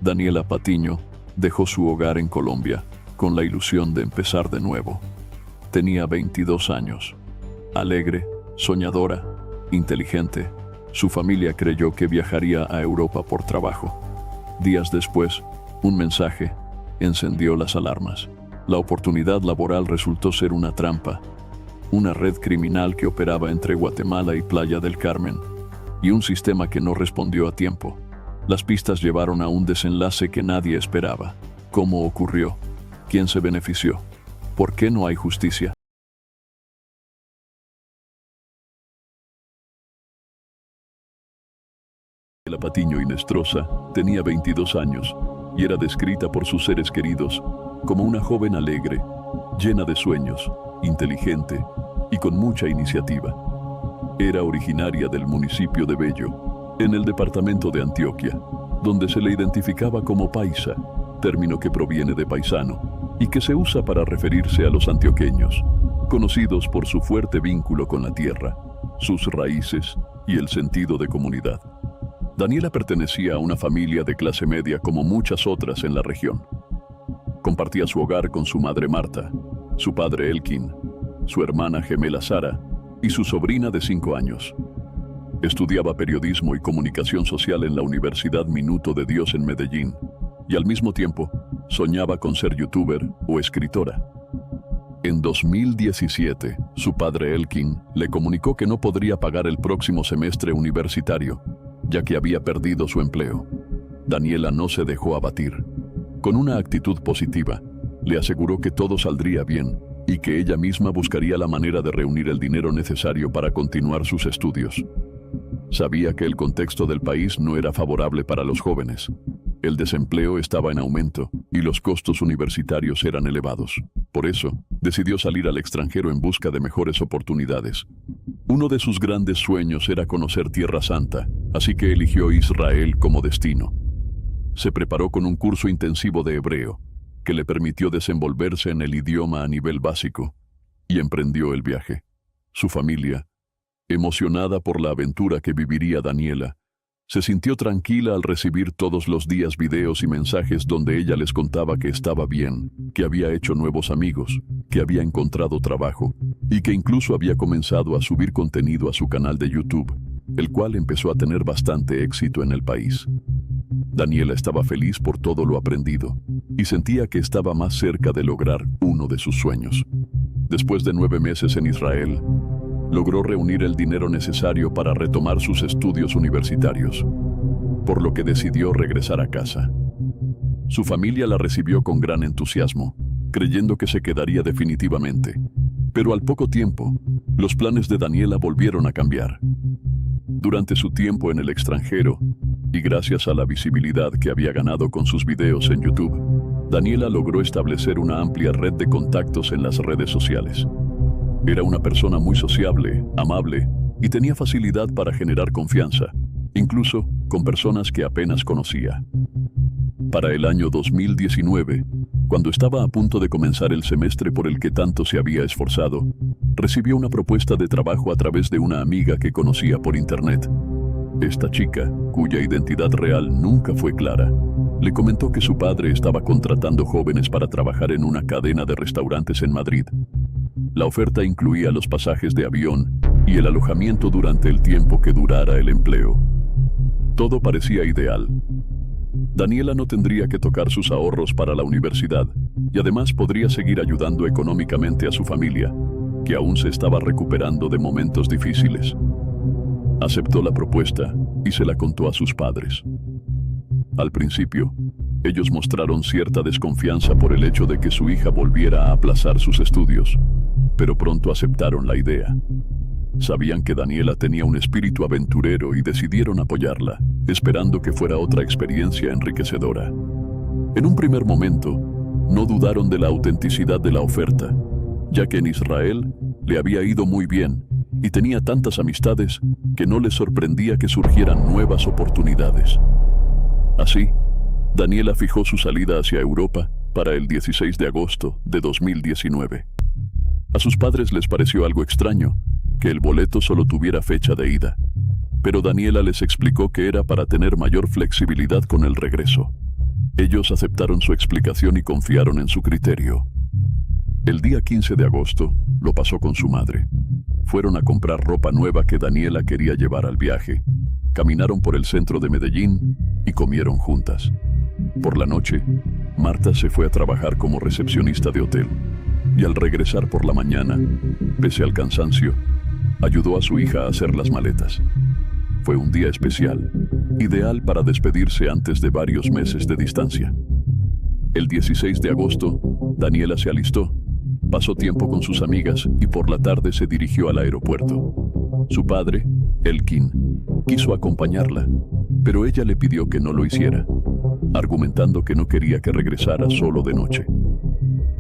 Daniela Patiño dejó su hogar en Colombia con la ilusión de empezar de nuevo. Tenía 22 años. Alegre, soñadora, inteligente, su familia creyó que viajaría a Europa por trabajo. Días después, un mensaje encendió las alarmas. La oportunidad laboral resultó ser una trampa, una red criminal que operaba entre Guatemala y Playa del Carmen, y un sistema que no respondió a tiempo. Las pistas llevaron a un desenlace que nadie esperaba. ¿Cómo ocurrió? ¿Quién se benefició? ¿Por qué no hay justicia? Daniela Patiño Inestrosa tenía 22 años y era descrita por sus seres queridos como una joven alegre, llena de sueños, inteligente y con mucha iniciativa. Era originaria del municipio de Bello, en el departamento de Antioquia, donde se le identificaba como paisa, término que proviene de paisano y que se usa para referirse a los antioqueños, conocidos por su fuerte vínculo con la tierra, sus raíces y el sentido de comunidad. Daniela pertenecía a una familia de clase media como muchas otras en la región. Compartía su hogar con su madre Marta, su padre Elkin, su hermana gemela Sara y su sobrina de 5 años. Estudiaba periodismo y comunicación social en la Universidad Minuto de Dios en Medellín y al mismo tiempo soñaba con ser youtuber o escritora. En 2017, su padre Elkin le comunicó que no podría pagar el próximo semestre universitario, ya que había perdido su empleo. Daniela no se dejó abatir. Con una actitud positiva, le aseguró que todo saldría bien y que ella misma buscaría la manera de reunir el dinero necesario para continuar sus estudios. Sabía que el contexto del país no era favorable para los jóvenes. El desempleo estaba en aumento y los costos universitarios eran elevados. Por eso, decidió salir al extranjero en busca de mejores oportunidades. Uno de sus grandes sueños era conocer Tierra Santa, así que eligió Israel como destino. Se preparó con un curso intensivo de hebreo, que le permitió desenvolverse en el idioma a nivel básico, y emprendió el viaje. Su familia, emocionada por la aventura que viviría Daniela, se sintió tranquila al recibir todos los días videos y mensajes donde ella les contaba que estaba bien, que había hecho nuevos amigos, que había encontrado trabajo y que incluso había comenzado a subir contenido a su canal de YouTube, el cual empezó a tener bastante éxito en el país. Daniela estaba feliz por todo lo aprendido y sentía que estaba más cerca de lograr uno de sus sueños. Después de 9 meses en Israel, logró reunir el dinero necesario para retomar sus estudios universitarios, por lo que decidió regresar a casa. Su familia la recibió con gran entusiasmo, creyendo que se quedaría definitivamente, pero al poco tiempo, los planes de Daniela volvieron a cambiar. Durante su tiempo en el extranjero, y gracias a la visibilidad que había ganado con sus videos en YouTube, Daniela logró establecer una amplia red de contactos en las redes sociales. Era una persona muy sociable, amable y tenía facilidad para generar confianza, incluso con personas que apenas conocía. Para el año 2019, cuando estaba a punto de comenzar el semestre por el que tanto se había esforzado, recibió una propuesta de trabajo a través de una amiga que conocía por internet. Esta chica, cuya identidad real nunca fue clara, le comentó que su padre estaba contratando jóvenes para trabajar en una cadena de restaurantes en Madrid. La oferta incluía los pasajes de avión y el alojamiento durante el tiempo que durara el empleo. Todo parecía ideal. Daniela no tendría que tocar sus ahorros para la universidad y además podría seguir ayudando económicamente a su familia, que aún se estaba recuperando de momentos difíciles. Aceptó la propuesta y se la contó a sus padres. Al principio, ellos mostraron cierta desconfianza por el hecho de que su hija volviera a aplazar sus estudios, pero pronto aceptaron la idea. Sabían que Daniela tenía un espíritu aventurero y decidieron apoyarla, esperando que fuera otra experiencia enriquecedora. En un primer momento, no dudaron de la autenticidad de la oferta, ya que en Israel le había ido muy bien y tenía tantas amistades que no les sorprendía que surgieran nuevas oportunidades. Así, Daniela fijó su salida hacia Europa para el 16 de agosto de 2019. A sus padres les pareció algo extraño que el boleto solo tuviera fecha de ida, pero Daniela les explicó que era para tener mayor flexibilidad con el regreso. Ellos aceptaron su explicación y confiaron en su criterio. El día 15 de agosto lo pasó con su madre. Fueron a comprar ropa nueva que Daniela quería llevar al viaje. Caminaron por el centro de Medellín y comieron juntas. Por la noche, Marta se fue a trabajar como recepcionista de hotel y al regresar por la mañana, pese al cansancio, ayudó a su hija a hacer las maletas. Fue un día especial, ideal para despedirse antes de varios meses de distancia. El 16 de agosto, Daniela se alistó, pasó tiempo con sus amigas y por la tarde se dirigió al aeropuerto. Su padre, Elkin, quiso acompañarla, pero ella le pidió que no lo hiciera, argumentando que no quería que regresara solo de noche.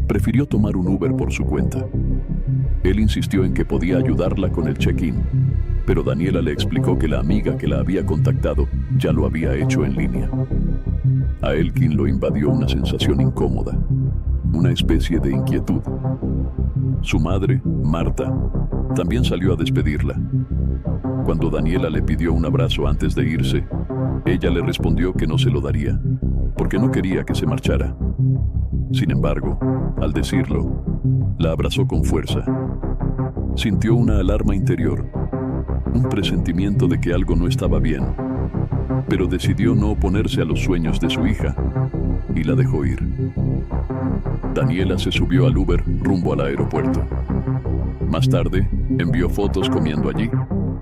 Prefirió tomar un Uber por su cuenta. Él insistió en que podía ayudarla con el check-in, pero Daniela le explicó que la amiga que la había contactado ya lo había hecho en línea. A Elkin lo invadió una sensación incómoda, una especie de inquietud. Su madre, Marta, también salió a despedirla. Cuando Daniela le pidió un abrazo antes de irse, ella le respondió que no se lo daría, porque no quería que se marchara. Sin embargo, al decirlo, la abrazó con fuerza. Sintió una alarma interior, un presentimiento de que algo no estaba bien, pero decidió no oponerse a los sueños de su hija y la dejó ir. Daniela se subió al Uber rumbo al aeropuerto. Más tarde, envió fotos comiendo allí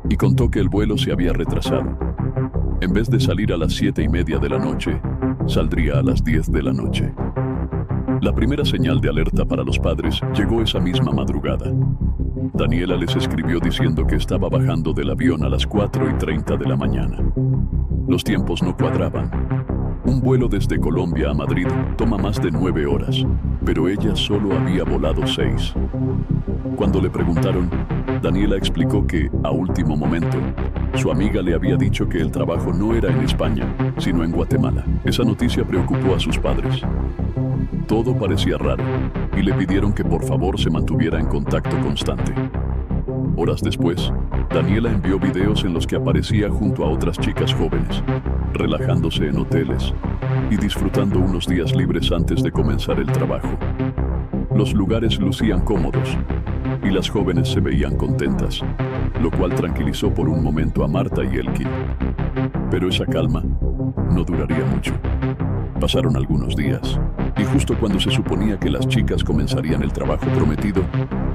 y contó que el vuelo se había retrasado. En vez de salir a las 7:30 de la noche, saldría a las 10 de la noche. La primera señal de alerta para los padres llegó esa misma madrugada. Daniela les escribió diciendo que estaba bajando del avión a las 4:30 de la mañana. Los tiempos no cuadraban. Un vuelo desde Colombia a Madrid toma más de 9 horas, pero ella solo había volado 6. Cuando le preguntaron, Daniela explicó que, a último momento, su amiga le había dicho que el trabajo no era en España, sino en Guatemala. Esa noticia preocupó a sus padres. Todo parecía raro, y le pidieron que por favor se mantuviera en contacto constante. Horas después, Daniela envió videos en los que aparecía junto a otras chicas jóvenes, relajándose en hoteles y disfrutando unos días libres antes de comenzar el trabajo. Los lugares lucían cómodos y las jóvenes se veían contentas, lo cual tranquilizó por un momento a Marta y Elkin. Pero esa calma no duraría mucho. Pasaron algunos días, y justo cuando se suponía que las chicas comenzarían el trabajo prometido,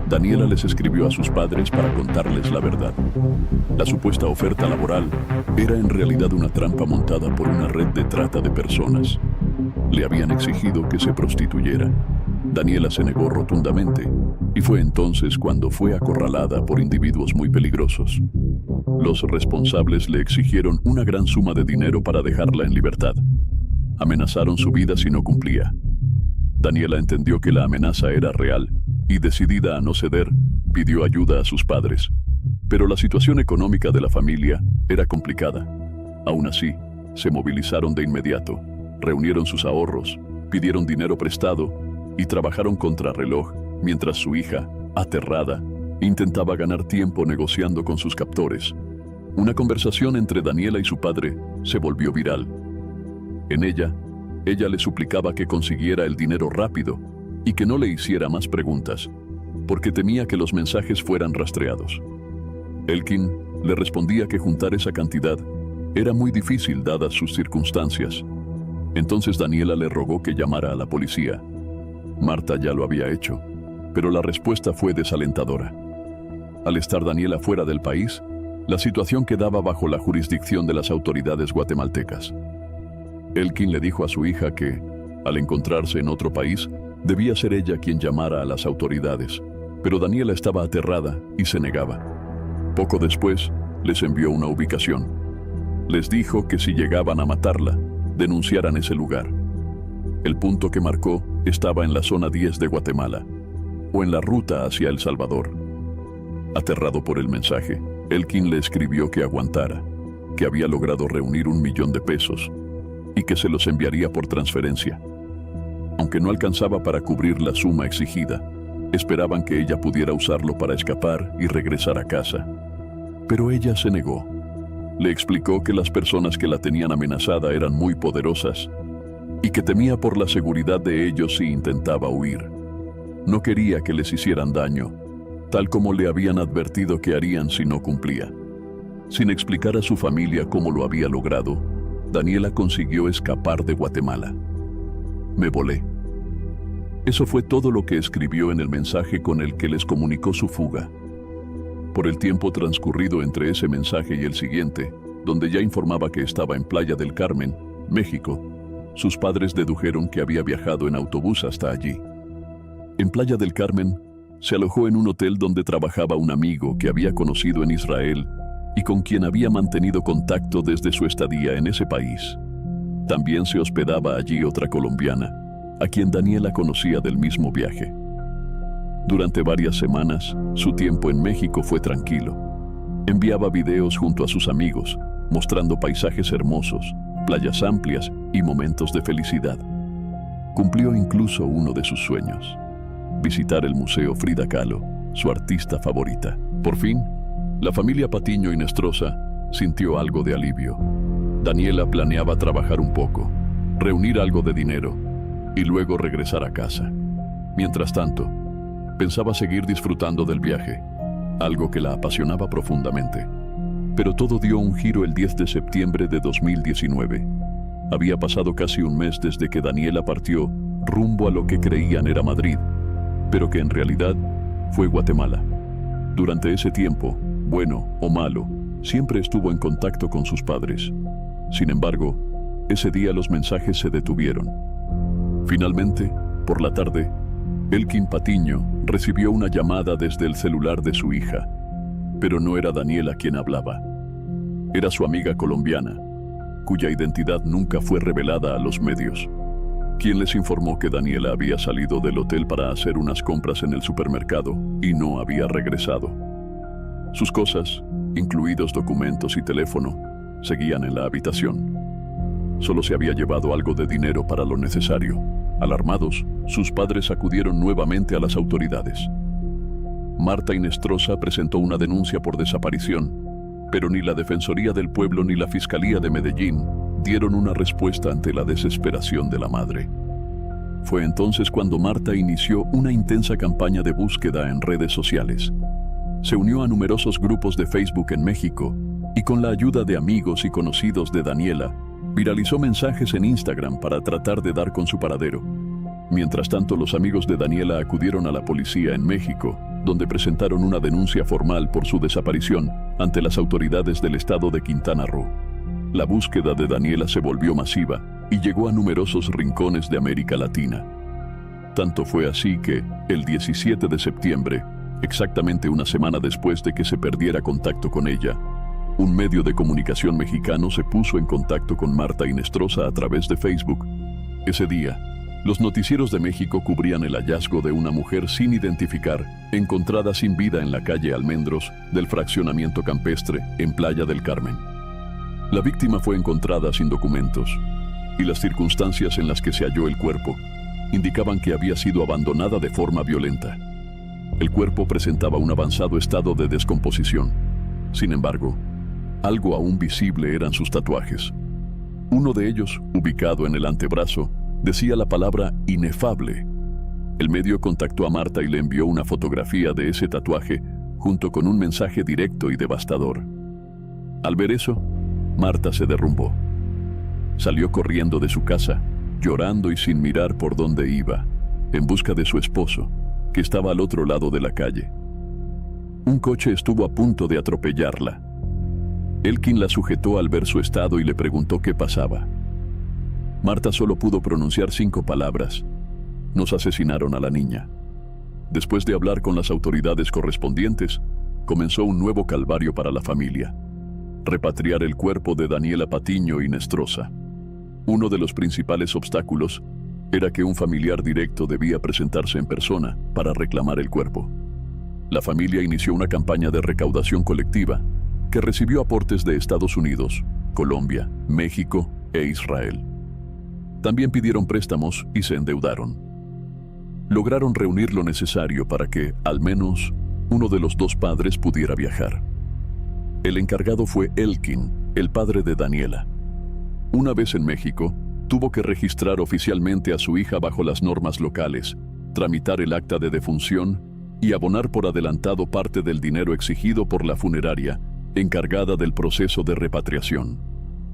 Daniela les escribió a sus padres para contarles la verdad. La supuesta oferta laboral era en realidad una trampa montada por una red de trata de personas. Le habían exigido que se prostituyera. Daniela se negó rotundamente, y fue entonces cuando fue acorralada por individuos muy peligrosos. Los responsables le exigieron una gran suma de dinero para dejarla en libertad. Amenazaron su vida si no cumplía. Daniela entendió que la amenaza era real y, decidida a no ceder, pidió ayuda a sus padres. Pero la situación económica de la familia era complicada. Aún así, se movilizaron de inmediato, reunieron sus ahorros, pidieron dinero prestado y trabajaron contrarreloj mientras su hija, aterrada, intentaba ganar tiempo negociando con sus captores. Una conversación entre Daniela y su padre se volvió viral. En ella le suplicaba que consiguiera el dinero rápido y que no le hiciera más preguntas, porque temía que los mensajes fueran rastreados. Elkin le respondía que juntar esa cantidad era muy difícil dadas sus circunstancias. Entonces Daniela le rogó que llamara a la policía. Marta ya lo había hecho, pero la respuesta fue desalentadora. Al estar Daniela fuera del país, la situación quedaba bajo la jurisdicción de las autoridades guatemaltecas. Elkin le dijo a su hija que, al encontrarse en otro país, debía ser ella quien llamara a las autoridades, pero Daniela estaba aterrada y se negaba. Poco después, les envió una ubicación. Les dijo que si llegaban a matarla, denunciaran ese lugar. El punto que marcó estaba en la zona 10 de Guatemala, o en la ruta hacia El Salvador. Aterrado por el mensaje, Elkin le escribió que aguantara, que había logrado reunir 1 millón de pesos, y que se los enviaría por transferencia. Aunque no alcanzaba para cubrir la suma exigida, esperaban que ella pudiera usarlo para escapar y regresar a casa. Pero ella se negó. Le explicó que las personas que la tenían amenazada eran muy poderosas, y que temía por la seguridad de ellos si intentaba huir. No quería que les hicieran daño, tal como le habían advertido que harían si no cumplía. Sin explicar a su familia cómo lo había logrado, Daniela consiguió escapar de Guatemala. Me volé. Eso fue todo lo que escribió en el mensaje con el que les comunicó su fuga. Por el tiempo transcurrido entre ese mensaje y el siguiente, donde ya informaba que estaba en Playa del Carmen, México, sus padres dedujeron que había viajado en autobús hasta allí. En Playa del Carmen, se alojó en un hotel donde trabajaba un amigo que había conocido en Israel y con quien había mantenido contacto desde su estadía en ese país. También se hospedaba allí otra colombiana, a quien Daniela conocía del mismo viaje. Durante varias semanas, su tiempo en México fue tranquilo. Enviaba videos junto a sus amigos, mostrando paisajes hermosos, playas amplias y momentos de felicidad. Cumplió incluso uno de sus sueños: visitar el Museo Frida Kahlo, su artista favorita. Por fin, la familia Patiño Hinestrosa sintió algo de alivio. Daniela planeaba trabajar un poco, reunir algo de dinero y luego regresar a casa. Mientras tanto, pensaba seguir disfrutando del viaje, algo que la apasionaba profundamente. Pero todo dio un giro el 10 de septiembre de 2019. Había pasado casi un mes desde que Daniela partió rumbo a lo que creían era Madrid, pero que en realidad fue Guatemala. Durante ese tiempo, bueno o malo, siempre estuvo en contacto con sus padres. Sin embargo, ese día los mensajes se detuvieron. Finalmente, por la tarde, Elkin Patiño recibió una llamada desde el celular de su hija, pero no era Daniela quien hablaba. Era su amiga colombiana, cuya identidad nunca fue revelada a los medios, quien les informó que Daniela había salido del hotel para hacer unas compras en el supermercado y no había regresado. Sus cosas, incluidos documentos y teléfono, seguían en la habitación. Solo se había llevado algo de dinero para lo necesario. Alarmados, sus padres acudieron nuevamente a las autoridades. Marta Hinestrosa presentó una denuncia por desaparición, pero ni la Defensoría del Pueblo ni la Fiscalía de Medellín dieron una respuesta ante la desesperación de la madre. Fue entonces cuando Marta inició una intensa campaña de búsqueda en redes sociales. Se unió a numerosos grupos de Facebook en México y con la ayuda de amigos y conocidos de Daniela, viralizó mensajes en Instagram para tratar de dar con su paradero. Mientras tanto, los amigos de Daniela acudieron a la policía en México, donde presentaron una denuncia formal por su desaparición ante las autoridades del estado de Quintana Roo. La búsqueda de Daniela se volvió masiva y llegó a numerosos rincones de América Latina. Tanto fue así que, el 17 de septiembre, exactamente una semana después de que se perdiera contacto con ella, un medio de comunicación mexicano se puso en contacto con Marta Hinestrosa a través de Facebook. Ese día, los noticieros de México cubrían el hallazgo de una mujer sin identificar, encontrada sin vida en la calle Almendros del fraccionamiento campestre en Playa del Carmen. La víctima fue encontrada sin documentos, y las circunstancias en las que se halló el cuerpo indicaban que había sido abandonada de forma violenta. El cuerpo presentaba un avanzado estado de descomposición. Sin embargo, algo aún visible eran sus tatuajes. Uno de ellos, ubicado en el antebrazo, decía la palabra inefable. El medio contactó a Marta y le envió una fotografía de ese tatuaje junto con un mensaje directo y devastador. Al ver eso, Marta se derrumbó. Salió corriendo de su casa, llorando y sin mirar por dónde iba, en busca de su esposo, que estaba al otro lado de la calle. Un coche estuvo a punto de atropellarla. Elkin la sujetó al ver su estado y le preguntó qué pasaba. Marta solo pudo pronunciar 5 palabras: nos asesinaron a la niña. Después de hablar con las autoridades correspondientes, comenzó un nuevo calvario para la familia: repatriar el cuerpo de Daniela Patiño Hinestrosa. Uno de los principales obstáculos era que un familiar directo debía presentarse en persona para reclamar el cuerpo. La familia inició una campaña de recaudación colectiva que recibió aportes de Estados Unidos, Colombia, México e Israel. También pidieron préstamos y se endeudaron. Lograron reunir lo necesario para que, al menos, uno de los 2 padres pudiera viajar. El encargado fue Elkin, el padre de Daniela. Una vez en México, tuvo que registrar oficialmente a su hija bajo las normas locales, tramitar el acta de defunción y abonar por adelantado parte del dinero exigido por la funeraria, encargada del proceso de repatriación.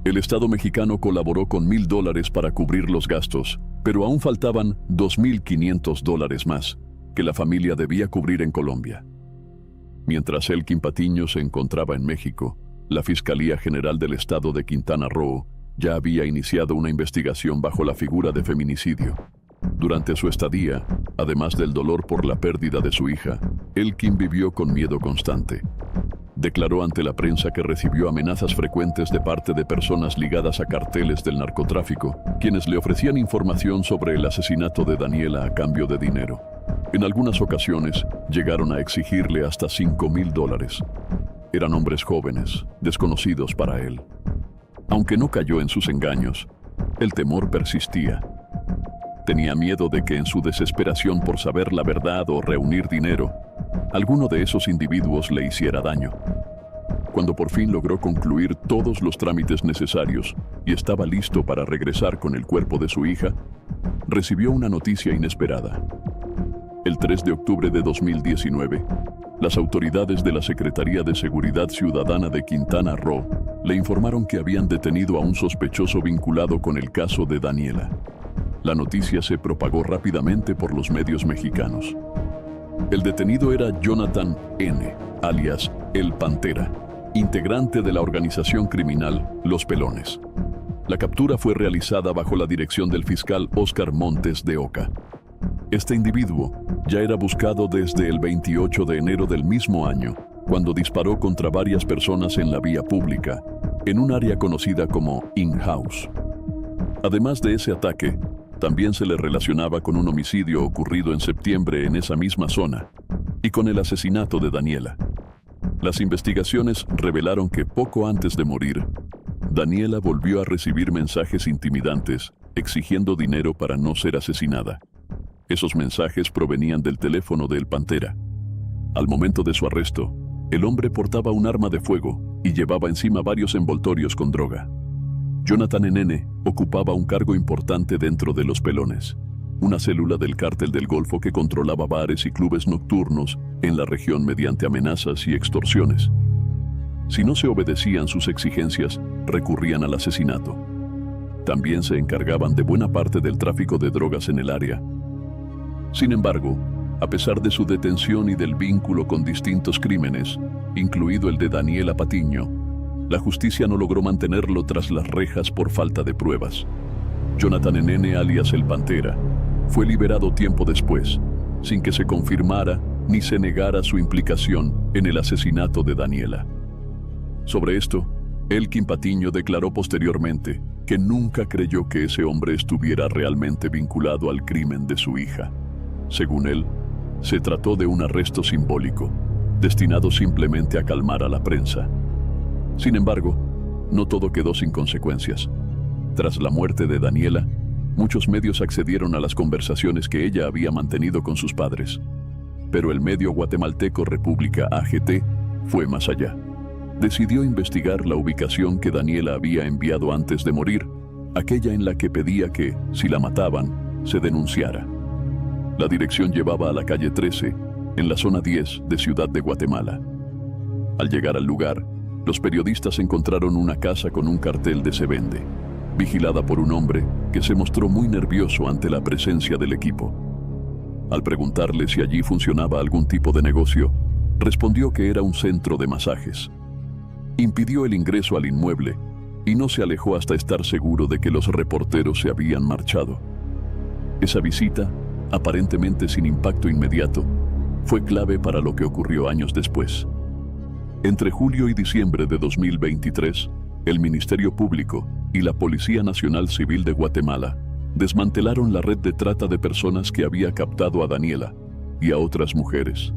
El Estado mexicano colaboró con $1,000 para cubrir los gastos, pero aún faltaban $2,500 más, que la familia debía cubrir en Colombia. Mientras Elkin Patiño se encontraba en México, la Fiscalía General del Estado de Quintana Roo ya había iniciado una investigación bajo la figura de feminicidio. Durante su estadía, además del dolor por la pérdida de su hija, Elkin vivió con miedo constante. Declaró ante la prensa que recibió amenazas frecuentes de parte de personas ligadas a carteles del narcotráfico, quienes le ofrecían información sobre el asesinato de Daniela a cambio de dinero. En algunas ocasiones, llegaron a exigirle hasta $5,000. Eran hombres jóvenes, desconocidos para él. Aunque no cayó en sus engaños, el temor persistía. Tenía miedo de que en su desesperación por saber la verdad o reunir dinero, alguno de esos individuos le hiciera daño. Cuando por fin logró concluir todos los trámites necesarios y estaba listo para regresar con el cuerpo de su hija, recibió una noticia inesperada. El 3 de octubre de 2019, las autoridades de la Secretaría de Seguridad Ciudadana de Quintana Roo le informaron que habían detenido a un sospechoso vinculado con el caso de Daniela. La noticia se propagó rápidamente por los medios mexicanos. El detenido era Jonathan N., alias El Pantera, integrante de la organización criminal Los Pelones. La captura fue realizada bajo la dirección del fiscal Óscar Montes de Oca. Este individuo ya era buscado desde el 28 de enero del mismo año, cuando disparó contra varias personas en la vía pública, en un área conocida como In-House. Además de ese ataque, también se le relacionaba con un homicidio ocurrido en septiembre en esa misma zona y con el asesinato de Daniela. Las investigaciones revelaron que poco antes de morir, Daniela volvió a recibir mensajes intimidantes exigiendo dinero para no ser asesinada. Esos mensajes provenían del teléfono de El Pantera. Al momento de su arresto, el hombre portaba un arma de fuego y llevaba encima varios envoltorios con droga. Jonathan N. ocupaba un cargo importante dentro de Los Pelones, una célula del Cártel del Golfo que controlaba bares y clubes nocturnos en la región mediante amenazas y extorsiones. Si no se obedecían sus exigencias, recurrían al asesinato. También se encargaban de buena parte del tráfico de drogas en el área. Sin embargo, a pesar de su detención y del vínculo con distintos crímenes, incluido el de Daniela Patiño, la justicia no logró mantenerlo tras las rejas por falta de pruebas. Jonathan N., alias El Pantera, fue liberado tiempo después, sin que se confirmara ni se negara su implicación en el asesinato de Daniela. Sobre esto, Elkin Patiño declaró posteriormente que nunca creyó que ese hombre estuviera realmente vinculado al crimen de su hija. Según él, se trató de un arresto simbólico, destinado simplemente a calmar a la prensa. Sin embargo, no todo quedó sin consecuencias. Tras la muerte de Daniela, muchos medios accedieron a las conversaciones que ella había mantenido con sus padres. Pero el medio guatemalteco República AGT fue más allá. Decidió investigar la ubicación que Daniela había enviado antes de morir, aquella en la que pedía que, si la mataban, se denunciara. La dirección llevaba a la calle 13, en la zona 10 de Ciudad de Guatemala. Al llegar al lugar, los periodistas encontraron una casa con un cartel de "Se vende", vigilada por un hombre que se mostró muy nervioso ante la presencia del equipo. Al preguntarle si allí funcionaba algún tipo de negocio, respondió que era un centro de masajes. Impidió el ingreso al inmueble y no se alejó hasta estar seguro de que los reporteros se habían marchado. Esa visita, aparentemente sin impacto inmediato, fue clave para lo que ocurrió años después. Entre julio y diciembre de 2023, el Ministerio Público y la Policía Nacional Civil de Guatemala desmantelaron la red de trata de personas que había captado a Daniela y a otras mujeres.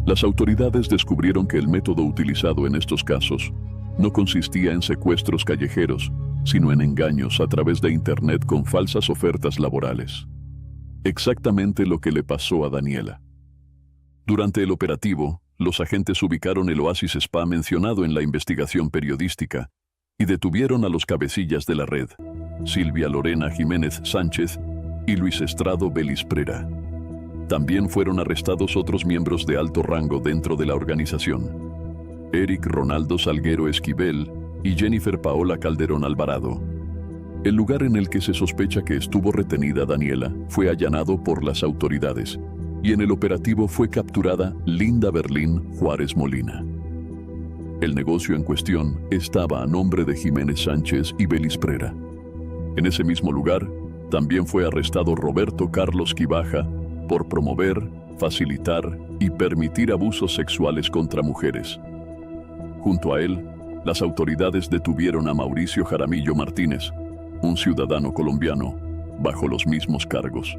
Las autoridades descubrieron que el método utilizado en estos casos no consistía en secuestros callejeros, sino en engaños a través de Internet con falsas ofertas laborales. Exactamente lo que le pasó a Daniela. Durante el operativo, los agentes ubicaron el Oasis Spa mencionado en la investigación periodística y detuvieron a los cabecillas de la red. Silvia Lorena Jiménez Sánchez y Luis Estrado Belisprera. También fueron arrestados otros miembros de alto rango dentro de la organización: Eric Ronaldo Salguero Esquivel y Jennifer Paola Calderón Alvarado. El lugar en el que se sospecha que estuvo retenida Daniela fue allanado por las autoridades y en el operativo fue capturada Linda Berlín Juárez Molina. El negocio en cuestión estaba a nombre de Jiménez Sánchez y Belisprera. En ese mismo lugar también fue arrestado Roberto Carlos Quibaja por promover, facilitar y permitir abusos sexuales contra mujeres. Junto a él, las autoridades detuvieron a Mauricio Jaramillo Martínez, un ciudadano colombiano, bajo los mismos cargos.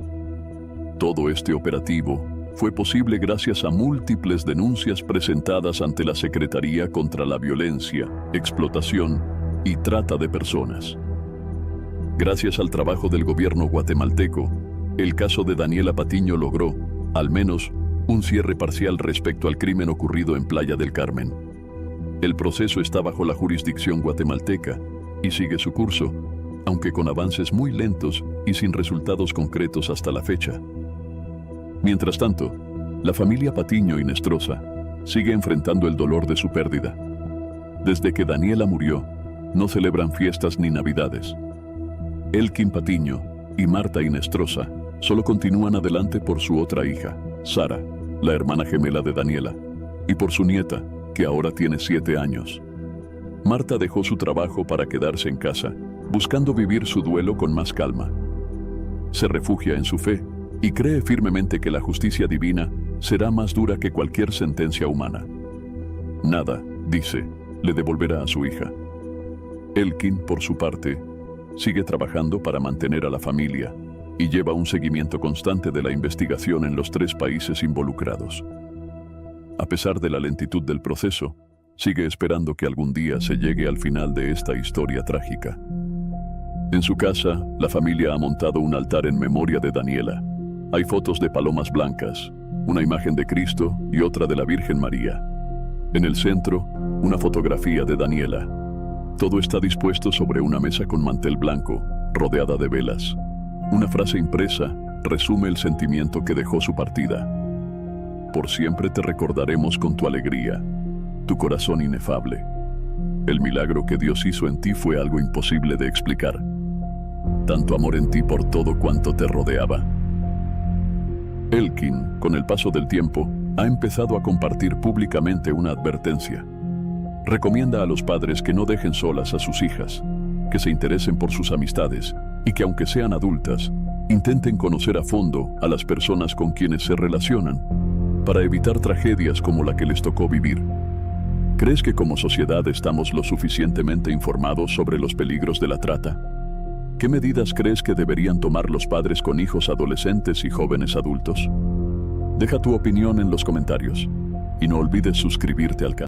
Todo este operativo fue posible gracias a múltiples denuncias presentadas ante la Secretaría contra la Violencia, Explotación y Trata de Personas. Gracias al trabajo del gobierno guatemalteco, el caso de Daniela Patiño logró, al menos, un cierre parcial respecto al crimen ocurrido en Playa del Carmen. El proceso está bajo la jurisdicción guatemalteca y sigue su curso, aunque con avances muy lentos y sin resultados concretos hasta la fecha. Mientras tanto, la familia Patiño Hinestrosa sigue enfrentando el dolor de su pérdida. Desde que Daniela murió, no celebran fiestas ni navidades. Elkin Patiño y Marta Hinestrosa solo continúan adelante por su otra hija, Sara, la hermana gemela de Daniela, y por su nieta, que ahora tiene 7 años. Marta dejó su trabajo para quedarse en casa, buscando vivir su duelo con más calma. Se refugia en su fe y cree firmemente que la justicia divina será más dura que cualquier sentencia humana. Nada, dice, le devolverá a su hija. Elkin, por su parte, sigue trabajando para mantener a la familia y lleva un seguimiento constante de la investigación en los 3 países involucrados. A pesar de la lentitud del proceso, sigue esperando que algún día se llegue al final de esta historia trágica. En su casa, la familia ha montado un altar en memoria de Daniela. Hay fotos de palomas blancas, una imagen de Cristo y otra de la Virgen María. En el centro, una fotografía de Daniela. Todo está dispuesto sobre una mesa con mantel blanco, rodeada de velas. Una frase impresa resume el sentimiento que dejó su partida. Por siempre te recordaremos con tu alegría, tu corazón inefable. El milagro que Dios hizo en ti fue algo imposible de explicar. Tanto amor en ti por todo cuanto te rodeaba. Elkin, con el paso del tiempo, ha empezado a compartir públicamente una advertencia. Recomienda a los padres que no dejen solas a sus hijas, que se interesen por sus amistades y que, aunque sean adultas, intenten conocer a fondo a las personas con quienes se relacionan, para evitar tragedias como la que les tocó vivir. ¿Crees que como sociedad estamos lo suficientemente informados sobre los peligros de la trata? ¿Qué medidas crees que deberían tomar los padres con hijos adolescentes y jóvenes adultos? Deja tu opinión en los comentarios y no olvides suscribirte al canal.